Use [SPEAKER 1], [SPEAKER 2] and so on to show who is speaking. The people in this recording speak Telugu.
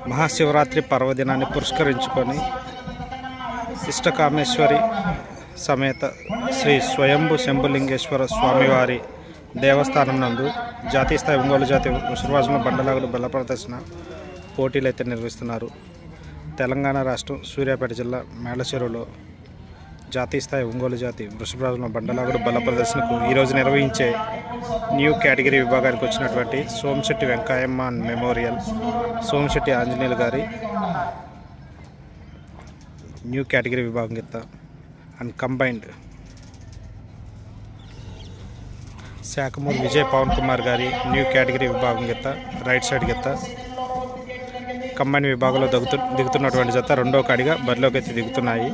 [SPEAKER 1] మహాశివరాత్రి పర్వదినాన్ని పురస్కరించుకొని ఇష్టకామేశ్వరి సమేత శ్రీ స్వయంభు శంభులింగేశ్వర స్వామివారి దేవస్థానం నందు జాతీయ స్థాయి ఒంగోలు జాతి వృషభరాజుల బండలాగుడు బల్ల ప్రదర్శన పోటీలు అయితే నిర్వహిస్తున్నారు. తెలంగాణ రాష్ట్రం సూర్యాపేట జిల్లా మేళచెరువులో జాతీయ స్థాయి ఒంగోలు జాతి వృషభరాజుల బండలాగుడు బల్ల ప్రదర్శనకు ఈరోజు నిర్వహించే న్యూ కేటగిరీ విభాగానికి వచ్చినటువంటి సోమశెట్టి వెంకయ్యమ్మ మెమోరియల్, సోమశెట్టి ఆంజనేయులు గారి న్యూ కేటగిరీ విభాగం గిత్త అండ్ కంబైన్డ్ శాఖమూరు విజయ్ పవన్ కుమార్ గారి న్యూ కేటగిరీ విభాగం గిత్త రైట్ సైడ్ గిత్త కంబైన్ విభాగంలో దిగుతున్నటువంటి జత రెండో కాడిగా బరిలోకి అయితే దిగుతున్నాయి.